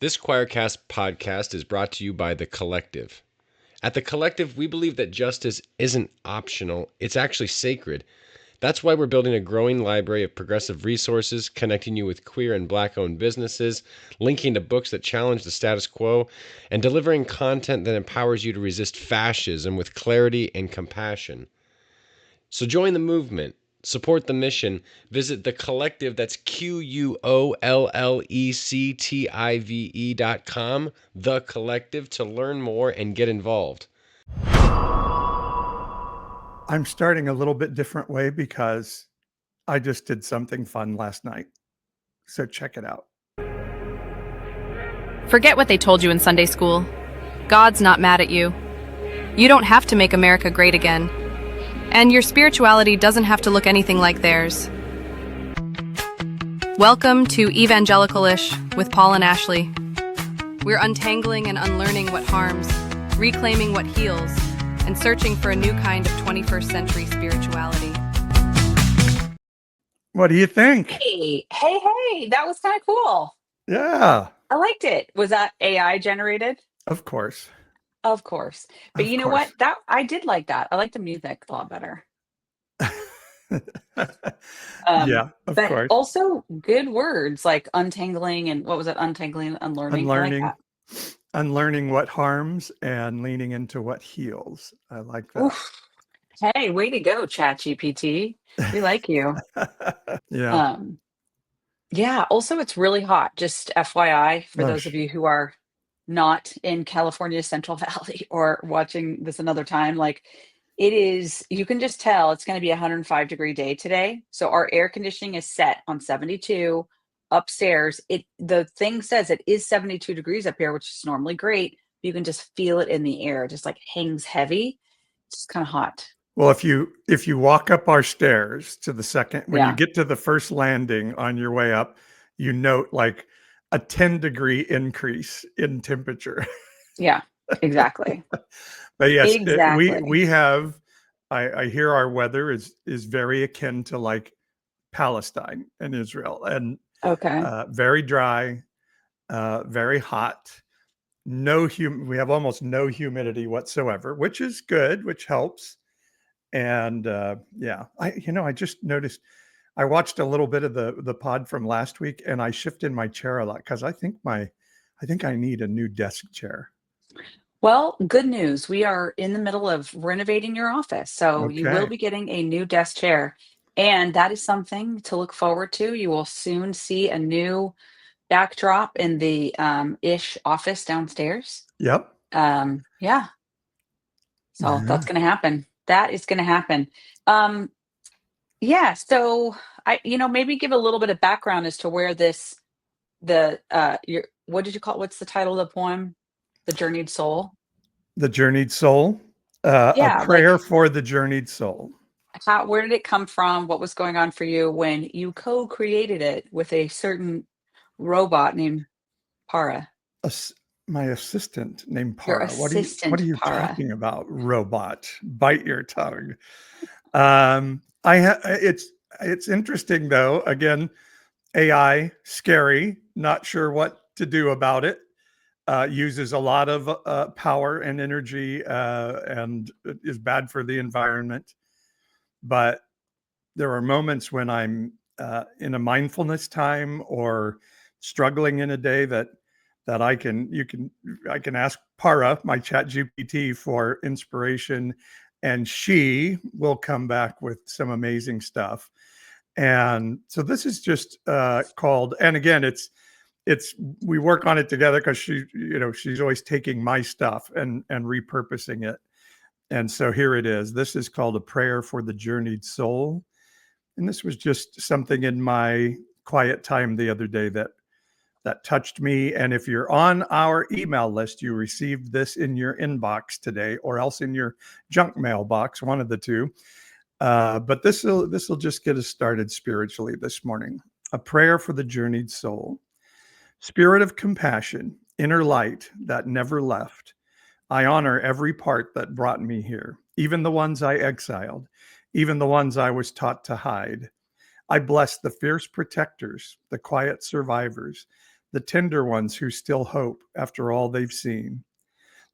This Choircast podcast is brought to you by The Collective. At The Collective, we believe that justice isn't optional, it's actually sacred. That's why we're building a growing library of progressive resources, connecting you with queer and black-owned businesses, linking to books that challenge the status quo, and delivering content that empowers you to resist fascism with clarity and compassion. So join the movement, support the mission, visit The Collective, that's QUOLLECTIVE.com, The Collective, to learn more and get involved. I'm starting a little bit different way because I just did something fun last night. So check it out. Forget what they told you in Sunday school. God's not mad at you. You don't have to make America great again. And your spirituality doesn't have to look anything like theirs. Welcome to Evangelicalish with Paul and Ashley. We're untangling and unlearning what harms, reclaiming what heals, and searching for a new kind of 21st century spirituality. What do you think? Hey, that was kind of cool. Yeah, I liked it. Was that AI generated? of course. Of course. But Of you know course. what? I did like that. I like the music a lot better. Yeah, of But course. also good words like untangling and what was it? Untangling, unlearning. I like Unlearning, that. unlearning what harms and leaning into what heals. I like that. Oof. Hey, way to go, ChatGPT. We like you. Yeah. Yeah, also it's really hot. Just FYI for Oh, those of you who are not in California's Central Valley or watching this another time, like it is, you can just tell it's going to be a 105-degree day today. So our air conditioning is set on 72 upstairs. The thing says it is 72 degrees up here, which is normally great. You can just feel it in the air. It just like hangs heavy. It's kind of hot. Well, if you walk up our stairs to the second, when you Yeah. get to the first landing on your way up, you note like a 10-degree increase in temperature. Yeah, exactly. But yes, Exactly. we have. I hear our weather is very akin to like Palestine and Israel, and Okay. very dry, very hot. We have almost no humidity whatsoever, which is good, which helps. And yeah, I just noticed. I watched a little bit of the pod from last week, and I shifted my chair a lot because I think I need a new desk chair. Well, good news. We are in the middle of renovating your office. So you will Okay. be getting a new desk chair. And that is something to look forward to. You will soon see a new backdrop in the ish office downstairs. Yep. Yeah. So Yeah. that's going to happen. That is going to happen. Um, yeah. So maybe give a little bit of background as to where what did you call it? What's the title of the poem? The Journeyed Soul. The journeyed soul. A Yeah. Like, prayer for the journeyed soul. where did it come from? What was going on for you when you co-created it with a certain robot named Para? Ass- my assistant named Your Para. What are assistant you Para. talking about? Robot. Bite your tongue. It's interesting though. Again, AI, scary, not sure what to do about it. Uses a lot of power and energy, and is bad for the environment. But there are moments when I'm in a mindfulness time or struggling in a day that I can ask Para, my chat GPT, for inspiration, and she will come back with some amazing stuff. And so this is just called, and again, it's we work on it together because she's always taking my stuff and repurposing it. And so here it is. This is called A Prayer for the Journeyed Soul. And this was just something in my quiet time the other day that touched me. And if you're on our email list, you received this in your inbox today, or else in your junk mail box, one of the two. But this will just get us started spiritually this morning. A prayer for the journeyed soul. Spirit of compassion, inner light that never left. I honor every part that brought me here, even the ones I exiled, even the ones I was taught to hide. I bless the fierce protectors, the quiet survivors, the tender ones who still hope after all they've seen.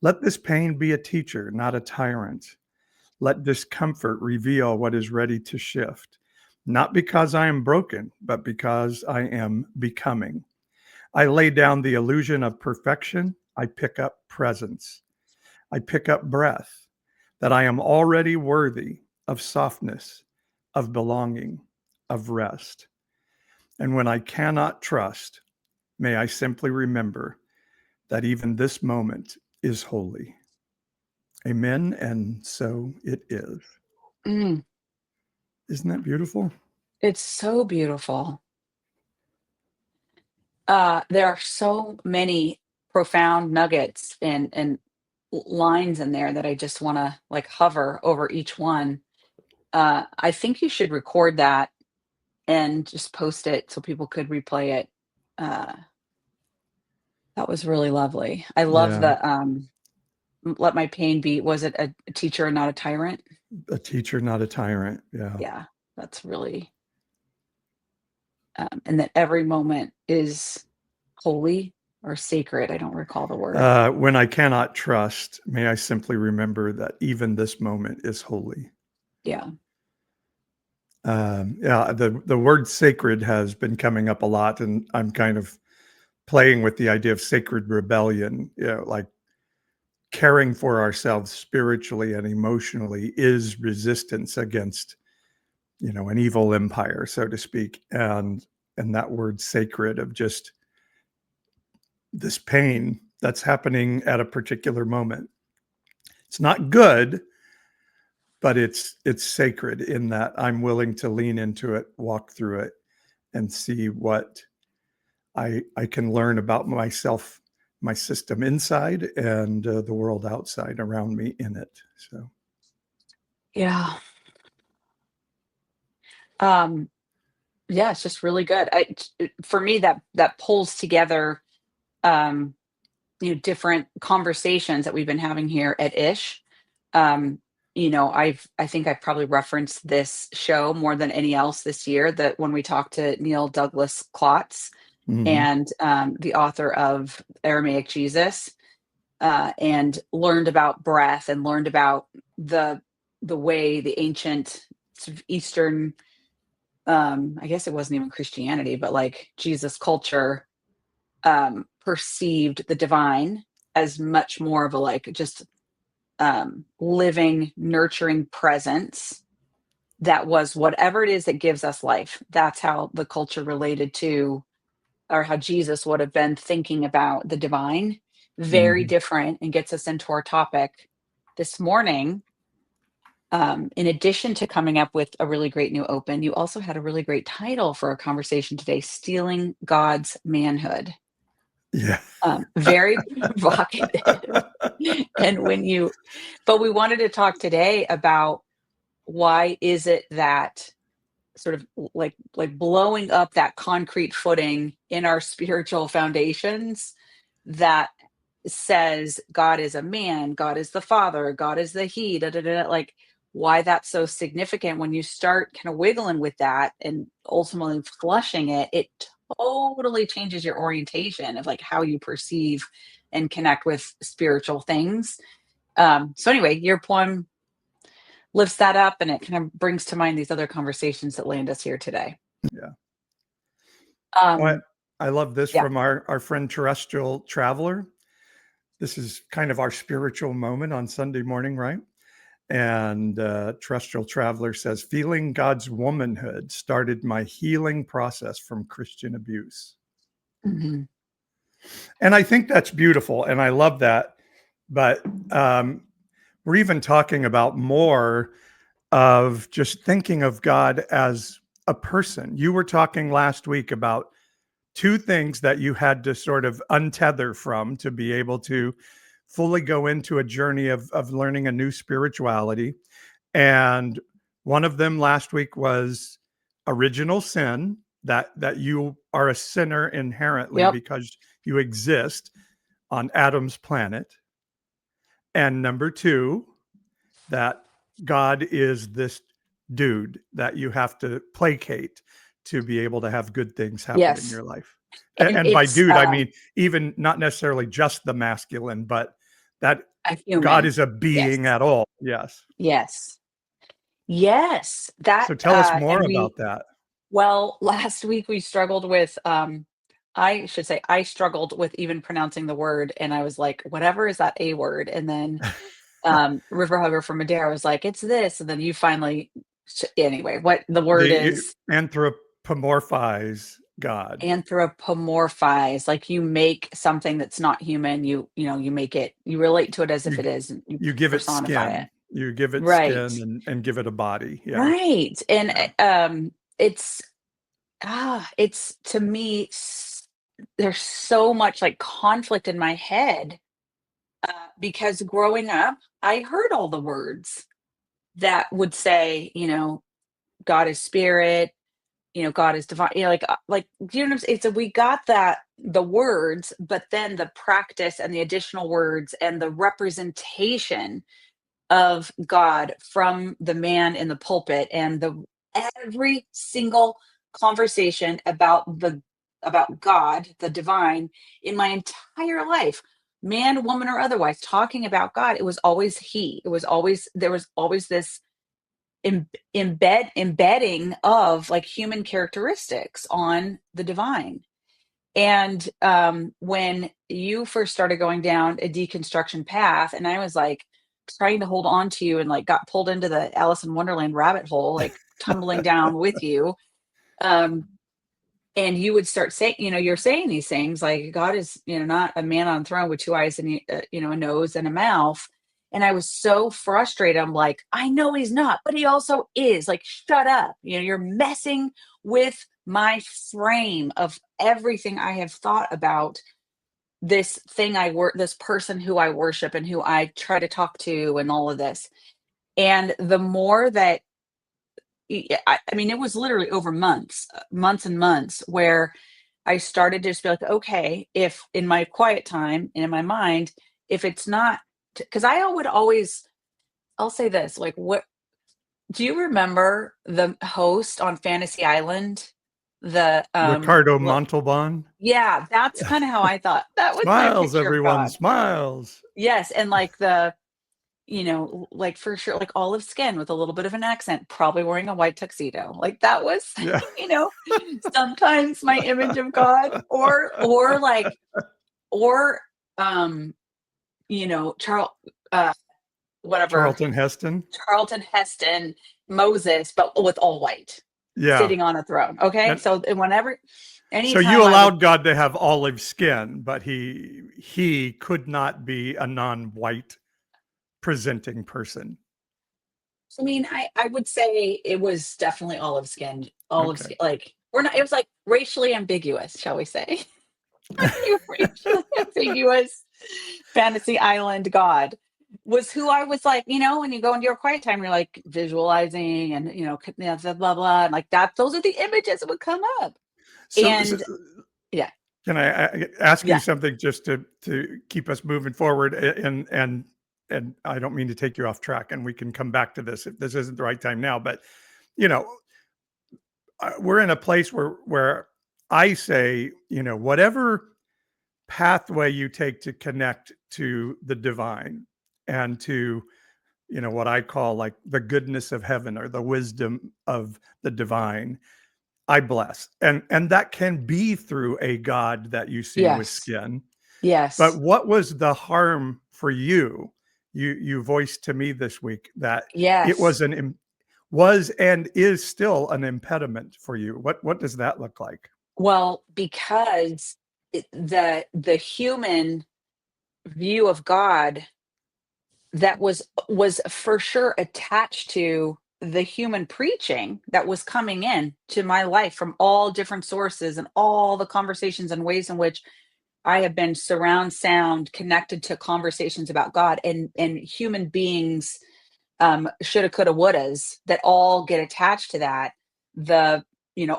Let this pain be a teacher, not a tyrant. Let discomfort reveal what is ready to shift, not because I am broken, but because I am becoming. I lay down the illusion of perfection. I pick up presence. I pick up breath, that I am already worthy of softness, of belonging, of rest. And when I cannot trust, may I simply remember that even this moment is holy. Amen. And so it is. Mm, Isn't that beautiful? it's so beautiful. There are so many profound nuggets and lines in there that I just want to like hover over each one. I think you should record that and just post it so people could replay it. Uh, that was really lovely. I love Yeah. the let my pain be. Was it a teacher and not a tyrant? A teacher, not a tyrant. Yeah. Yeah, that's really and that every moment is holy or sacred. I don't recall the word. When I cannot trust, may I simply remember that even this moment is holy. Yeah. Yeah, the word sacred has been coming up a lot, and I'm kind of playing with the idea of sacred rebellion. Like caring for ourselves spiritually and emotionally is resistance against, an evil empire, so to speak. And that word sacred of just this pain that's happening at a particular moment. It's not good, but it's sacred in that I'm willing to lean into it, walk through it, and see what I can learn about myself, my system inside, and the world outside around me in it. So Yeah. Um, yeah, it's just really good. For me, that pulls together, um, different conversations that we've been having here at Ish. Um, I think I've probably referenced this show more than any else this year. That when we talked to Neil Douglas Klotz mhm. and the author of Aramaic Jesus, and learned about breath and learned about the way the ancient sort of Eastern, I guess it wasn't even Christianity, but like Jesus culture, perceived the divine as much more of a like just living, nurturing presence that was whatever it is that gives us life. That's how the culture related to, or how Jesus would have been thinking about the divine. Very Mhm. different, and gets us into our topic this morning. In addition to coming up with a really great new open, you also had a really great title for our conversation today: Stealing God's Manhood. Yeah. Very provocative. And but we wanted to talk today about why is it that sort of like blowing up that concrete footing in our spiritual foundations that says God is a man, God is the father, God is the he, da, da, da, da, like why that's so significant. When you start kind of wiggling with that and ultimately flushing it, it totally changes your orientation of like how you perceive and connect with spiritual things. So anyway, your poem lifts that up, and it kind of brings to mind these other conversations that land us here today. Yeah. Um, I love this yeah. from our friend Terrestrial Traveler. This is kind of our spiritual moment on Sunday morning, right? And Terrestrial Traveler says, feeling God's womanhood started my healing process from Christian abuse. Mhm. And I think that's beautiful. And I love that. But we're even talking about more of just thinking of God as a person. You were talking last week about two things that you had to sort of untether from to be able to fully go into a journey of learning a new spirituality. And one of them last week was original sin, that you are a sinner inherently Yep. because you exist on Adam's planet. And number two, that God is this dude that you have to placate to be able to have good things happen in Yes. your life. And And by it's dude, I mean even not necessarily just the masculine, but that a God human. is a Yes. being at all. Yes. Yes. Yes. That, So tell us more and about that. well, last week we struggled with, I should say, I struggled with even pronouncing the word, and I was like, "Whatever is that A word?" And then, River Hugger from Madeira was like, "It's this," and then you finally anyway, what the word The is, anthropomorphize God. anthropomorphize, like, you make something that's not human, you make it, you relate to it as if You it is, and you you give it personify it. skin. You give it Right. skin and give it a body. Yeah. Right, and, Yeah. it's, it's to me, there's so much, like, conflict in my head, because growing up, I heard all the words that would say, God is spirit, God is divine, like, do you know what I'm saying? So we got that, the words, but then the practice and the additional words and the representation of God from the man in the pulpit, and the every single conversation about God, the divine, in my entire life, man, woman, or otherwise, talking about God, it was always he. It was always, there was always this embedding of, like, human characteristics on the divine. And when you first started going down a deconstruction path, and I was like trying to hold on to you, and like got pulled into the Alice in Wonderland rabbit hole, like tumbling down with you. Um, and you would start saying, you're saying these things like God is, not a man on a throne with two eyes and, a nose and a mouth. And I was so frustrated. I'm like, I know he's not, but he also is. Like, shut up. You're messing with my frame of everything I have thought about this thing this person who I worship and who I try to talk to, and all of this. And the more that, I mean, it was literally over months and months, where I started to just be like, okay, if in my quiet time and in my mind, if it's not, because I would always, I'll say this, like, what do you remember the host on Fantasy Island? The, Ricardo Montalban. yeah, that's kind of how I thought. That was my Smiles, picture of everyone, God. smiles. Yes. And like like, for sure, like olive skin with a little bit of an accent, probably wearing a white tuxedo. Like, that was, Yeah. you know, sometimes my image of God, or like, or, um, Charles, uh, whatever, Charlton Heston. Charlton Heston, Moses, but with all white, Yeah. sitting on a throne. Okay. And So whenever, so you anytime I would, allowed God to have olive skin, but he could not be a non-white presenting person. I mean, I would say it was definitely olive Okay. skin, like, we're not, it was like racially ambiguous, shall we say? Racially ambiguous fantasy island God was who I was like, when you go into your quiet time, you're like visualizing, and blah blah blah, and like that. Those are the images that would come up. So And yeah, can I ask you yeah, something just to keep us moving forward? And I don't mean to take you off track, and we can come back to this if this isn't the right time now. But you know, we're in a place where I say, whatever pathway you take to connect to the divine and to what I call like the goodness of heaven or the wisdom of the divine, I bless. And that can be through a God that you see with yes, skin. But yes, what was the harm for you? You voiced to me this week that it yes. was was and is still an impediment for you. What does that look like? Well, because the human view of God that was for sure attached to the human preaching that was coming in to my life from all different sources, and all the conversations and ways in which I have been surround sound connected to conversations about God, and human beings, shoulda, coulda, wouldas, that all get attached to that. The,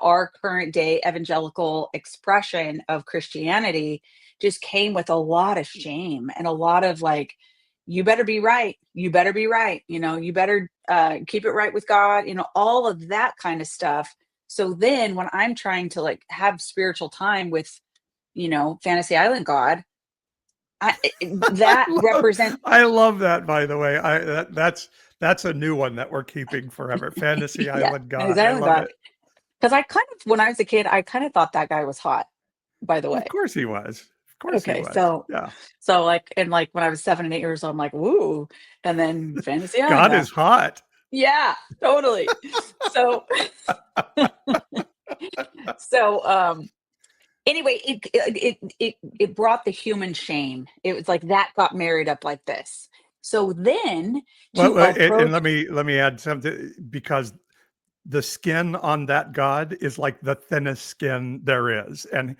our current day evangelical expression of Christianity just came with a lot of shame and a lot of like, you better be right. You better be right. You better keep it right with God, all of that kind of stuff. So then when I'm trying to like have spiritual time with Fantasy Island God, that represents. I love that, by the way. That's a new one that we're keeping forever. Fantasy Yeah, Island Fantasy God. I Island love God. it. Because when I was a kid, I kind of thought that guy was hot, by the Of way. course he was. Of course he Okay, was. so Yeah. when I was 7 and 8 years old, I'm like, woo. And then Fantasy Island God God. is hot. Yeah, totally. So, anyway, it brought the human shame. It was like that got married up like this. So then to And approach, let me add something, because the skin on that God is like the thinnest skin there is, and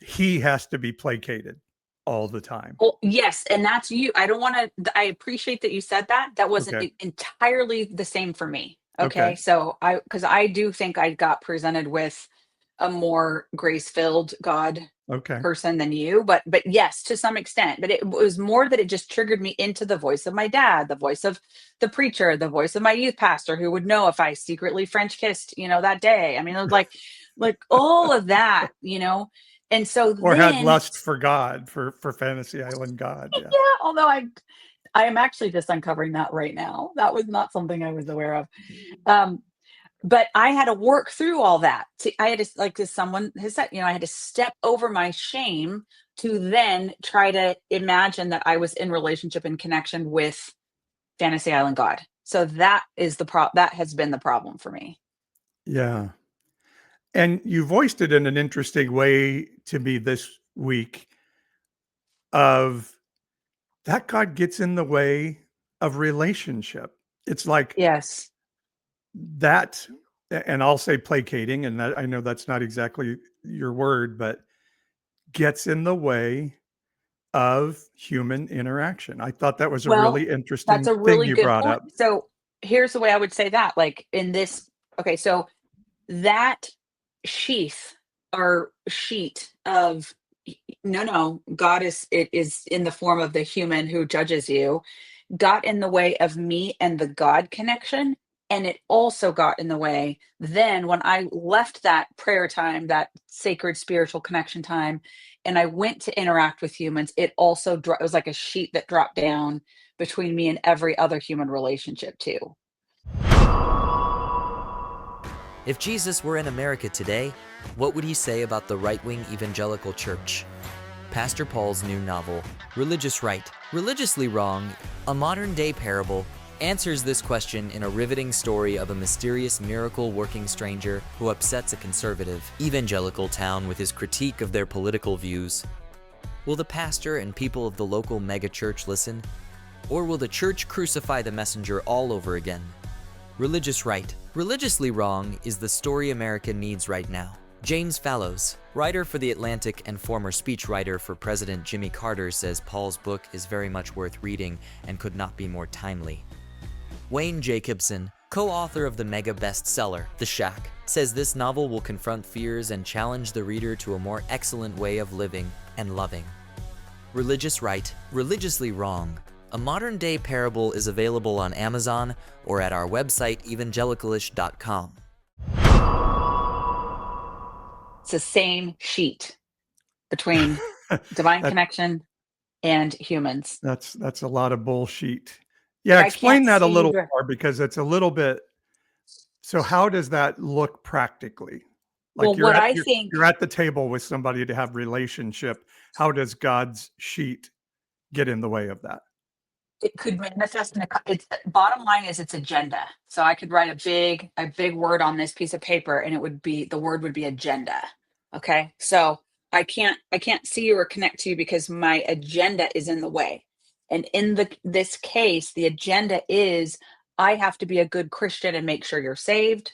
he has to be placated all the time. oh, yes, and that's you. I appreciate that you said that. That wasn't Okay. entirely the same for me. Okay. Okay. So because I do think I got presented with a more grace-filled God Okay. person than you, but yes, to some extent. But it was more that it just triggered me into the voice of my dad, the voice of the preacher, the voice of my youth pastor, who would know if I secretly French kissed, that day. I mean, it was like all of that, and so Or had then, lust for God, for Fantasy Island God. Yeah. yeah, although I am actually just uncovering that right now. That was not something I was aware of. But I had to work through all that. I had to, like, as someone has said, I had to step over my shame to then try to imagine that I was in relationship and connection with Fantasy Island God. So that is that has been the problem for me. Yeah. And you voiced it in an interesting way to me this week, of that God gets in the way of relationship. It's like Yes. that, and I'll say placating, and that, I know that's not exactly your word, but gets in the way of human interaction. I thought that was a Well, really that's interesting a thing really you good brought point. up. So here's the way I would say that, like in this, okay, so that sheath or sheet of no, God is in the form of the human who judges you, got in the way of me and the God connection. And it also got in the way then when I left that prayer time, that sacred spiritual connection time, and I went to interact with humans. It also it was like a sheet that dropped down between me and every other human relationship too. If Jesus were in America today, what would he say about the right-wing evangelical church? Pastor Paul's new novel, Religious Right, Religiously Wrong, a modern-day parable, answers this question in a riveting story of a mysterious miracle-working stranger who upsets a conservative, evangelical town with his critique of their political views. Will the pastor and people of the local megachurch listen? Or will the church crucify the messenger all over again? Religious Right, Religiously Wrong is the story America needs right now. James Fallows, writer for The Atlantic and former speechwriter for President Jimmy Carter, says Paul's book is very much worth reading and could not be more timely. Wayne Jacobson, co-author of the mega bestseller, The Shack, says this novel will confront fears and challenge the reader to a more excellent way of living and loving. Religious Right, Religiously Wrong, a modern-day parable, is available on Amazon or at our website, evangelicalish.com. It's the same sheet between divine That, connection and humans. that's a lot of bullshit. Yeah, Like, I can't explain that a see little more, because it's a little bit. So how does that look practically? Like, well, what I think you're at the table with somebody to have relationship. How does God's sheet get in the way of that? it could manifest in it's bottom line is its agenda. So I could write a big word on this piece of paper and the word would be agenda. Okay. So I can't see you or connect to you because my agenda is in the way. And in this case, the agenda is I have to be a good Christian and make sure you're saved.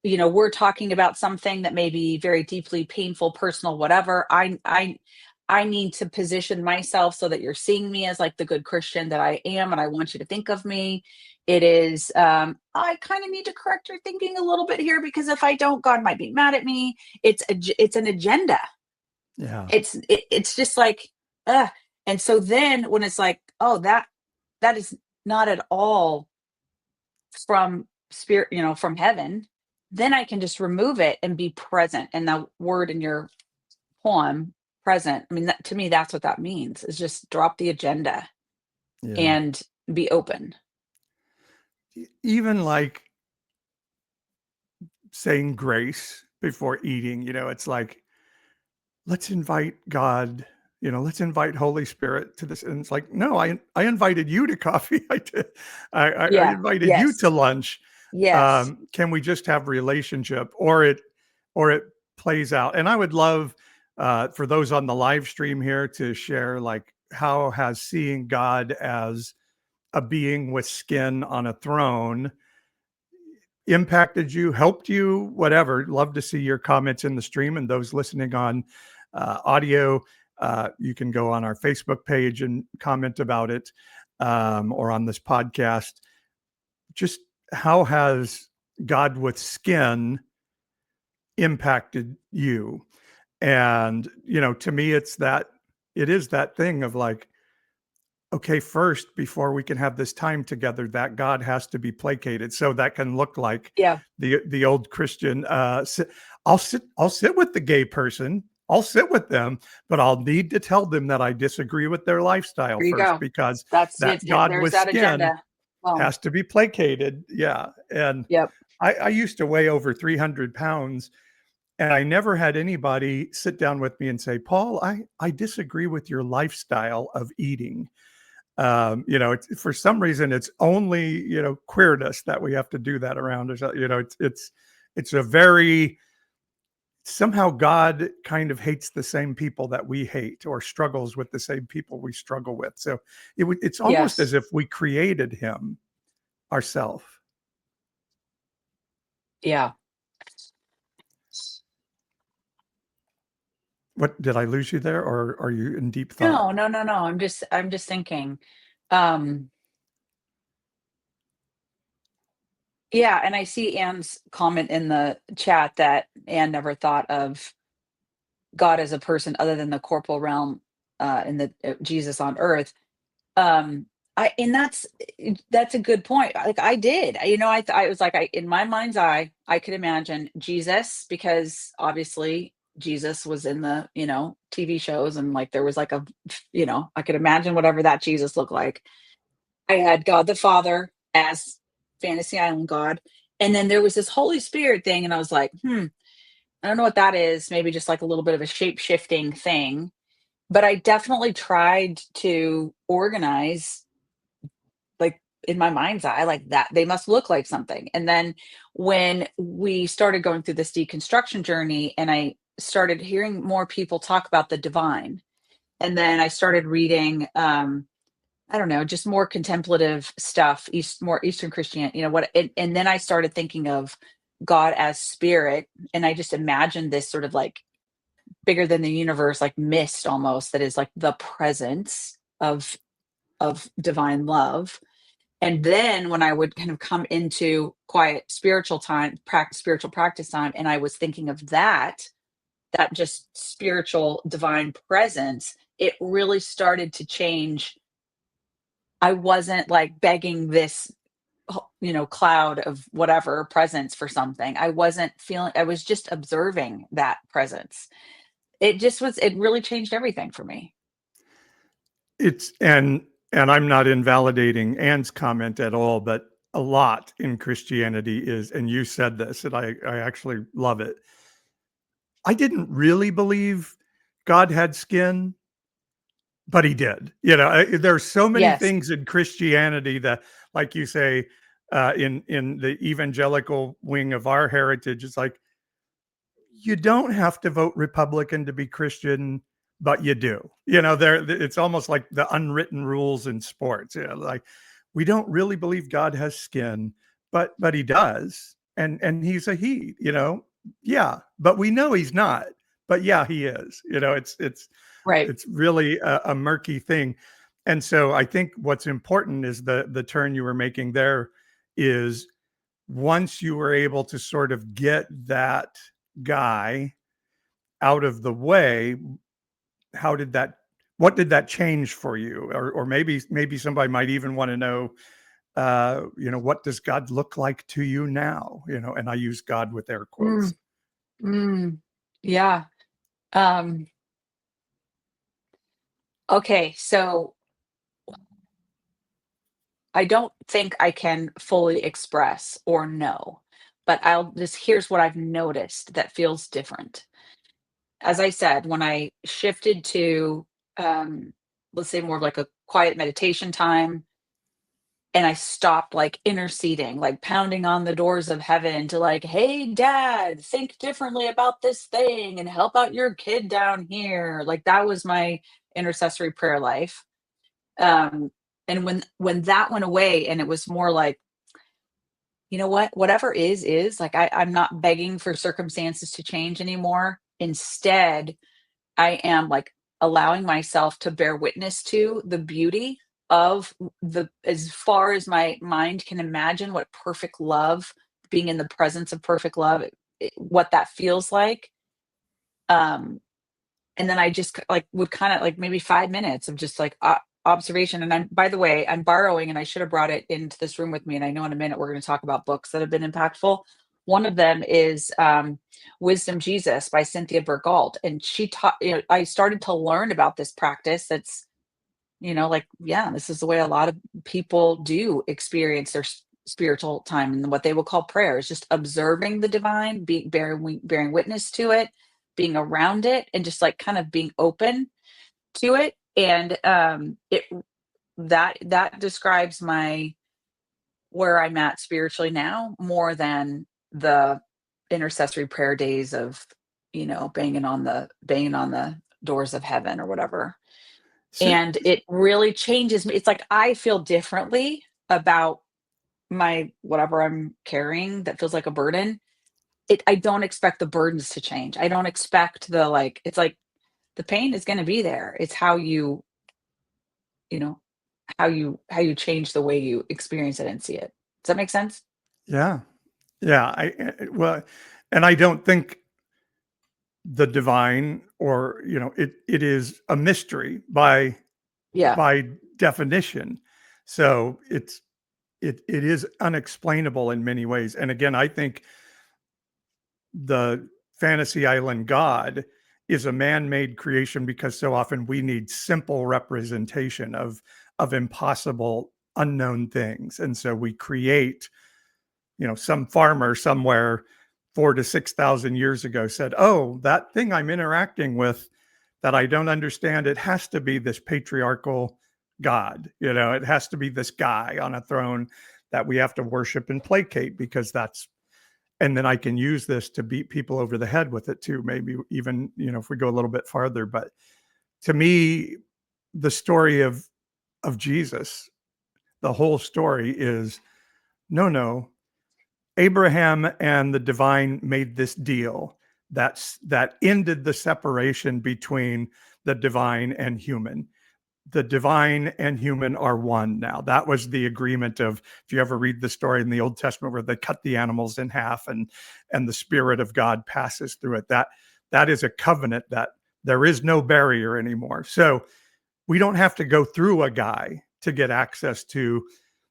We're talking about something that may be very deeply painful, personal, whatever. I need to position myself so that you're seeing me as like the good Christian that I am, and I want you to think of me. It is, I kind of need to correct your thinking a little bit here, because if I don't, God might be mad at me. It's an agenda. Yeah. It's just like, and so then when it's like, oh, that is not at all from spirit, from heaven, then I can just remove it and be present. And the word in your poem, present. I mean, to me, that's what that means, is just drop the agenda Yeah. and be open. Even like saying grace before eating, it's like, let's invite God, let's invite Holy Spirit to this. And it's like, no, I invited you to coffee. I Yeah. invited you Yes. to lunch. Yes. Can we just have relationship, or it plays out? And I would love for those on the live stream here to share, like, how has seeing God as a being with skin on a throne impacted you, helped you, whatever. Love to see your comments in the stream, and those listening on audio. You can go on our Facebook page and comment about it, or on this podcast. Just how has God with skin impacted you? And, to me, it is that thing of like, okay, first, before we can have this time together, that God has to be placated. So that can look like Yeah. the old Christian, I'll sit with the gay person. I'll sit with them, but I'll need to tell them that I disagree with their lifestyle There you first, go. because That's that it. God There's with that skin agenda. Well, has to be placated. Yeah. And yep. I used to weigh over 300 pounds, and I never had anybody sit down with me and say, Paul, I disagree with your lifestyle of eating. For some reason, it's only, queerness that we have to do that around. It's a very, somehow God kind of hates the same people that we hate, or struggles with the same people we struggle with. So it's almost Yes. as if we created him ourselves. Yeah. What, did I lose you there, or are you in deep thought? No. I'm just thinking. Um, yeah, and I see Anne's comment in the chat that Anne never thought of God as a person other than the corporal realm, in the Jesus on earth. Um, and that's a good point. Like, I did, I was like, in my mind's eye, I could imagine Jesus, because obviously Jesus was in the, TV shows, and like there was like I could imagine whatever that Jesus looked like. I had God the Father as Fantasy Island God, and then there was this Holy Spirit thing, and I was like, I don't know what that is. Maybe just like a little bit of a shape shifting thing. But I definitely tried to organize, like, in my mind's eye, like, that they must look like something. And then when we started going through this deconstruction journey, and I started hearing more people talk about the divine, and then I started reading, I don't know, just more contemplative stuff, more Eastern Christianity, and then I started thinking of God as spirit, and I just imagined this sort of like bigger than the universe, like mist almost, that is like the presence of divine love. And then when I would kind of come into quiet spiritual time, spiritual practice time, and I was thinking of that just spiritual divine presence, it really started to change. I wasn't like begging this, cloud of whatever presence for something. I wasn't feeling, I was just observing that presence. It really changed everything for me. It's and I'm not invalidating Anne's comment at all, but a lot in Christianity is, and you said this, and I actually love it. I didn't really believe God had skin, but he did. There's so many Yes. things in Christianity that, like you say, in the evangelical wing of our heritage, it's like, you don't have to vote Republican to be Christian, but you do. It's almost like the unwritten rules in sports. Like, we don't really believe God has skin, but he does, and he's a he. Yeah, but we know he's not. But yeah, he is. Right. It's really a murky thing. And so I think what's important is the turn you were making there is, once you were able to sort of get that guy out of the way, what did that change for you? Or maybe somebody might even want to know, what does God look like to you now? And I use God with air quotes. Mm, yeah. Um, Okay, so I don't think I can fully express or know, but I'll just here's what I've noticed that feels different. As I said, when I shifted to, um, let's say more of like a quiet meditation time, and I stopped like interceding, like pounding on the doors of heaven to like, hey, dad, think differently about this thing and help out your kid down here. Like that was my intercessory prayer life. Um, and when that went away and it was more like, you know what, whatever is like I'm not begging for circumstances to change anymore. Instead, I am like allowing myself to bear witness to the beauty of the as far as my mind can imagine what perfect love, being in the presence of perfect love, what that feels like. Um, and then I just like would kind of like maybe 5 minutes of just like observation. And I'm, by the way, I'm borrowing, and I should have brought it into this room with me. And I know in a minute we're going to talk about books that have been impactful. One of them is Wisdom Jesus by Cynthia Bergault. And she taught, I started to learn about this practice that's, like, yeah, this is the way a lot of people do experience their spiritual time, and what they will call prayer is just observing the divine, bearing witness to it, being around it, and just like kind of being open to it. And it that describes my where I'm at spiritually now more than the intercessory prayer days of, banging on the doors of heaven or whatever. So, And it really changes me. It's like I feel differently about my whatever I'm carrying that feels like a burden. I don't expect the burdens to change. I don't expect the like it's like the pain is going to be there. It's how you know, how you change the way you experience it and see it. Does that make sense? yeah, yeah. Well, and I don't think the divine, or it is a mystery Yeah. by definition. So it is unexplainable in many ways. And again, I think the fantasy island God is a man-made creation because so often we need simple representation of impossible, unknown things. And so we create, some farmer somewhere 4 to 6,000 years ago said, oh, that thing I'm interacting with that I don't understand, it has to be this patriarchal God. It has to be this guy on a throne that we have to worship and placate because that's, and then I can use this to beat people over the head with it too. Maybe even, if we go a little bit farther. But to me, the story of Jesus, the whole story is no. Abraham and the divine made this deal that ended the separation between the divine and human. The divine and human are one now. That was the agreement of, if you ever read the story in the Old Testament where they cut the animals in half and the Spirit of God passes through it, that is a covenant that there is no barrier anymore. So we don't have to go through a guy to get access to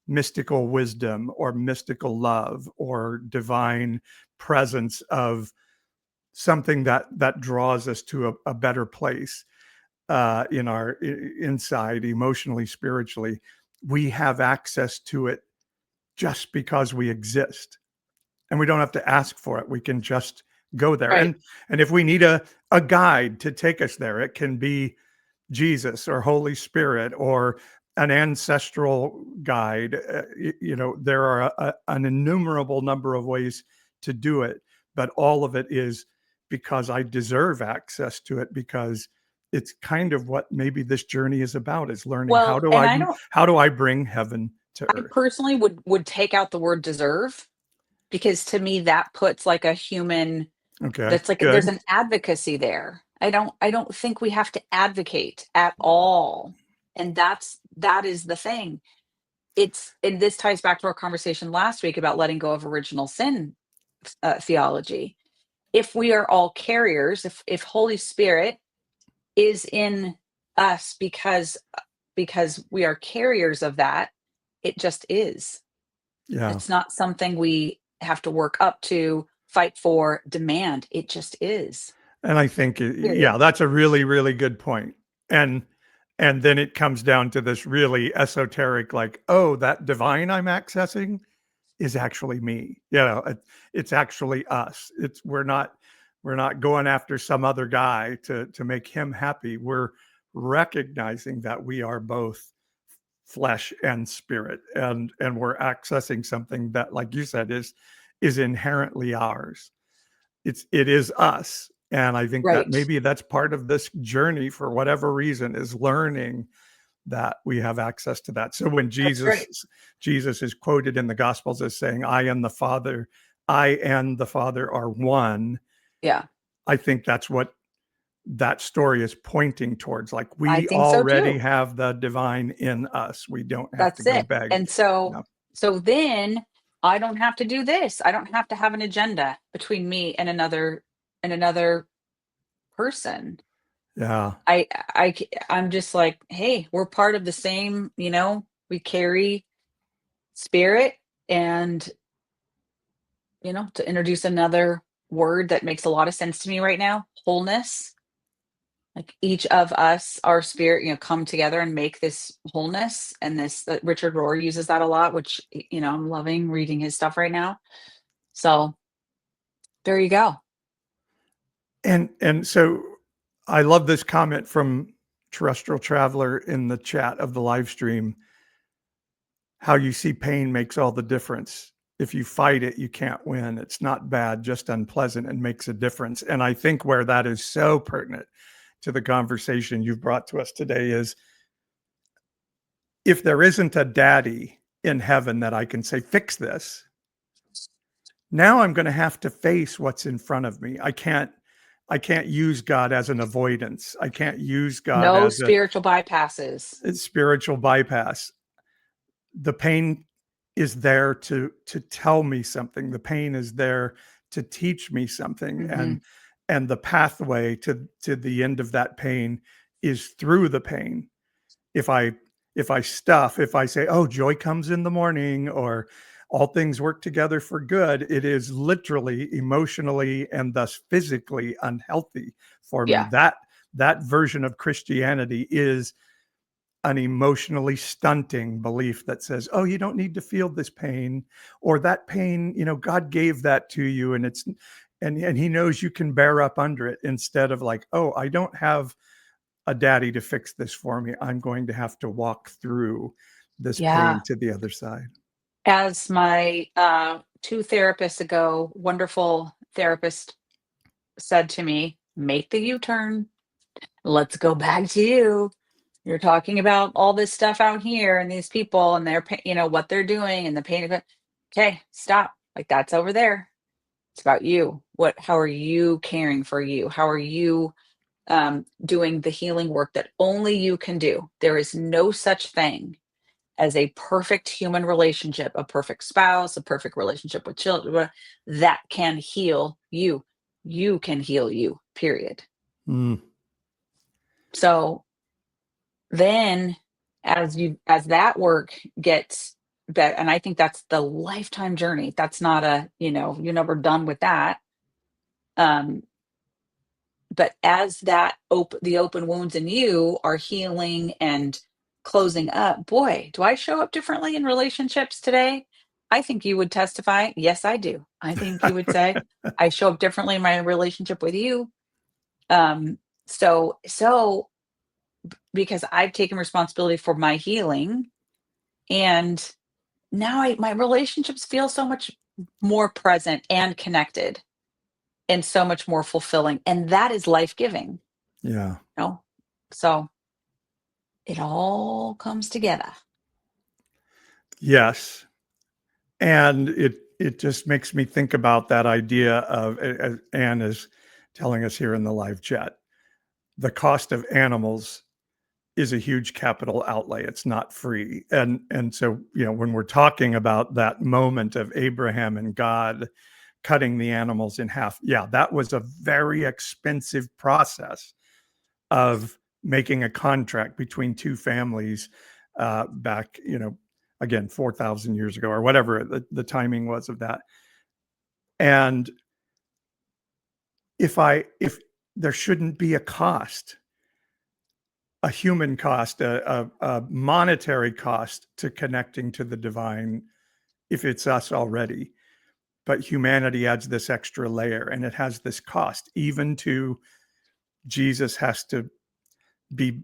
mystical wisdom or mystical love or divine presence of something that draws us to a better place in our inside, emotionally, spiritually. We have access to it just because we exist, and we don't have to ask for it. We can just go there. Right. And if we need a guide to take us there, it can be Jesus or Holy Spirit or an ancestral guide. There are an innumerable number of ways to do it, but all of it is because I deserve access to it, because it's kind of what maybe this journey is about, is learning Well, and how do I bring heaven to I earth. personally would take out the word deserve, because to me that puts like a human, Okay, that's like there's good. an advocacy there. I don't think we have to advocate at all. And that is the thing. And this ties back to our conversation last week about letting go of original sin theology. If we are all carriers, if Holy Spirit is in us because we are carriers of that, it just is. Yeah. It's not something we have to work up to, fight for, demand. It just is. And I think, yeah, Period. that's a really, really good point. And And then it comes down to this really esoteric, like, oh, that divine I'm accessing is actually me. It's actually us. We're not going after some other guy to make him happy. We're recognizing that we are both flesh and spirit, and we're accessing something that, like you said, is inherently ours. It is us. And I think that Right. maybe that's part of this journey, for whatever reason, is learning that we have access to that. So when That's right. Jesus is quoted in the Gospels as saying, I and the Father are one, Yeah. I think that's what that story is pointing towards. Like, I we think so already too. have the divine in us. We don't have to That's go it. beg. And so No. so then I don't have to do this. I don't have to have an agenda between me and another person. Yeah. I'm just like, hey, we're part of the same, we carry spirit. And to introduce another word that makes a lot of sense to me right now, wholeness. Like each of us, our spirit, come together and make this wholeness. And this, Richard Rohr uses that a lot, which, I'm loving reading his stuff right now. So there you go. And so I love this comment from Terrestrial Traveler in the chat of the live stream. How you see pain makes all the difference. If you fight it, you can't win. It's not bad, just unpleasant, and makes a difference. And I think where that is so pertinent to the conversation you've brought to us today is, if there isn't a daddy in heaven that I can say, fix this, now I'm going to have to face what's in front of me. I can't use God as an avoidance. I can't use God No as a spiritual bypasses. spiritual bypass. The pain is there to tell me something. The pain is there to teach me something. Mhm. And the pathway to the end of that pain is through the pain. If I say, oh, joy comes in the morning, or all things work together for good, it is literally, emotionally, and thus physically unhealthy for me. Yeah. That version of Christianity is an emotionally stunting belief that says, oh, you don't need to feel this pain, or that pain, God gave that to you, and and he knows you can bear up under it, instead of like, oh, I don't have a daddy to fix this for me. I'm going to have to walk through this Yeah. pain to the other side. As my 2 therapists ago, wonderful therapist said to me, make the U-turn. Let's go back to you. You're talking about all this stuff out here and these people and their what they're doing and the pain of it. Okay, stop. Like, that's over there. It's about you. How are you caring for you? How are you doing the healing work that only you can do? There is no such thing as a perfect human relationship, a perfect spouse, a perfect relationship with children that can heal you. You can heal you, period. Mm, So then as that work gets better, and I think that's the lifetime journey. That's not you're never done with that. Um, but as the open wounds in you are healing and closing up, boy, do I show up differently in relationships today? I think you would testify. Yes, I do. I think you would say I show up differently in my relationship with you. Um, so because I've taken responsibility for my healing, and now my relationships feel so much more present and connected and so much more fulfilling. And that is life-giving. yeah. So it all comes together. Yes. And it just makes me think about that idea of, as Anne is telling us here in the live chat, the cost of animals is a huge capital outlay. It's not free. And so, when we're talking about that moment of Abraham and God cutting the animals in half, yeah, that was a very expensive process of making a contract between two families, back, again, 4,000 years ago, or whatever the timing was of that. And if there shouldn't be a cost a human cost, a monetary cost to connecting to the divine if it's us already. But humanity adds this extra layer, and it has this cost. Even to Jesus has to be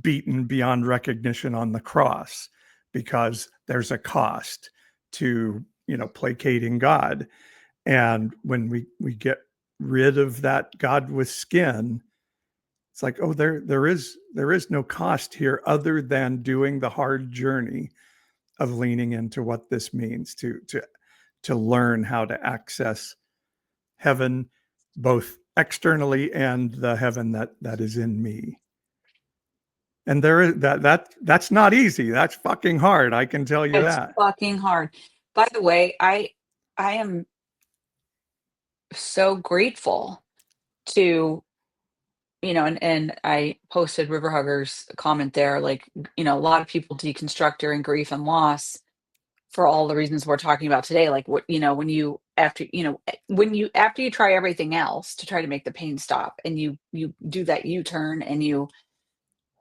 beaten beyond recognition on the cross because there's a cost to, placating God. And when we get rid of that God with skin, it's like, oh, there is no cost here other than doing the hard journey of leaning into what this means to learn how to access heaven, both externally and the heaven that is in me. And there is that's not easy. That's fucking hard. I can tell you It's that. fucking hard. By the way, I am so grateful to, and I posted River Huggers comment there, like, a lot of people deconstruct during grief and loss for all the reasons we're talking about today. Like, what, when you after after you try everything else to try to make the pain stop, and you do that U-turn, and you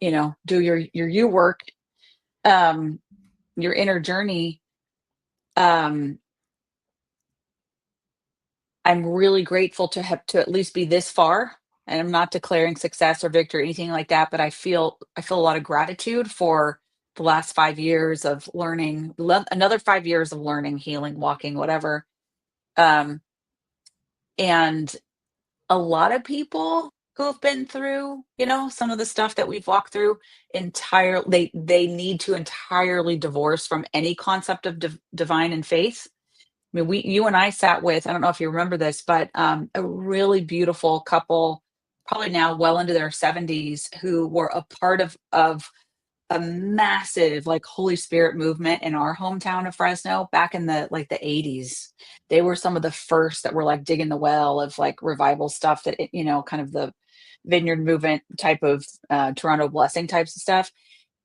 do your you work, your inner journey. I'm really grateful to have to at least be this far, and I'm not declaring success or victory or anything like that, but I feel a lot of gratitude for the last 5 years of learning, another 5 years of learning, healing, walking, whatever. And a lot of people who have been through, some of the stuff that we've walked through, they need to entirely divorce from any concept of divine and faith. I mean, you and I sat with, I don't know if you remember this, but a really beautiful couple, probably now well into their 70s, who were a part of a massive, like, Holy Spirit movement in our hometown of Fresno back in the 80s. They were some of the first that were like digging the well of like revival stuff, that kind of the vineyard movement type of Toronto blessing types of stuff.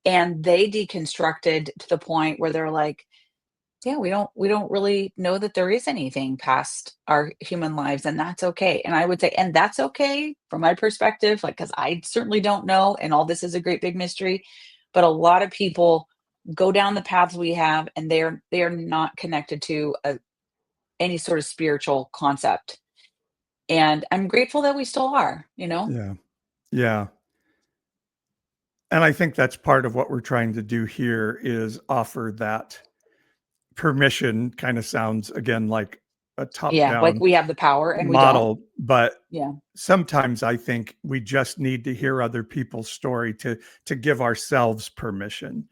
And they deconstructed to the point where they're like, yeah, we don't really know that there is anything past our human lives, and that's okay. And I would say, and that's okay from my perspective, like, because I certainly don't know, and all this is a great big mystery. But a lot of people go down the paths we have, and they are not connected to any sort of spiritual concept. And I'm grateful that we still are. Yeah. Yeah. And I think that's part of what we're trying to do here, is offer that permission. Kind of sounds again like a Yeah, like top-down we have the power and we don't. model, but Yeah. sometimes I think we just need to hear other people's story to give ourselves permission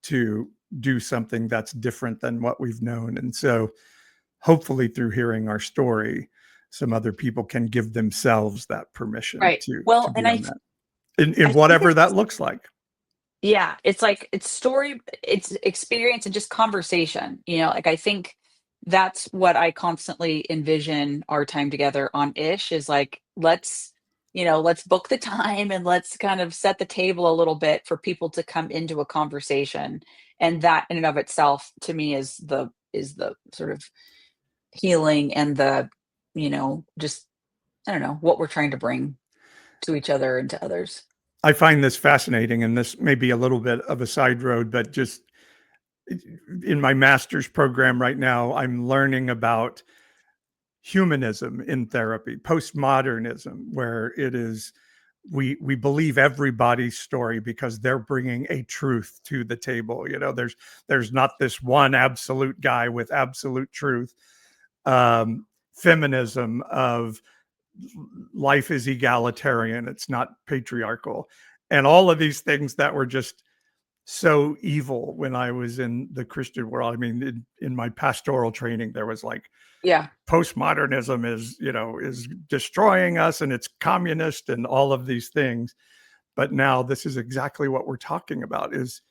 to do something that's different than what we've known. And so hopefully through hearing our story, some other people can give themselves that permission Right. to Well, be and on that in think whatever that looks like. yeah, it's like, it's story, it's experience, and just conversation. Like, I think that's what I constantly envision our time together on Ish is like, let's book the time, and let's kind of set the table a little bit for people to come into a conversation. And that in and of itself, to me, is the sort of healing, and the, just, I don't know, what we're trying to bring to each other and to others. I find this fascinating, and this may be a little bit of a side road, but just in my master's program right now, I'm learning about humanism in therapy, postmodernism, where it is we believe everybody's story because they're bringing a truth to the table. There's not this one absolute guy with absolute truth. Feminism of life is egalitarian, it's not patriarchal, and all of these things that were just so evil when I was in the Christian world. I mean, in my pastoral training, there was like, Yeah. postmodernism is destroying us, and it's communist and all of these things. But now this is exactly what we're talking about, is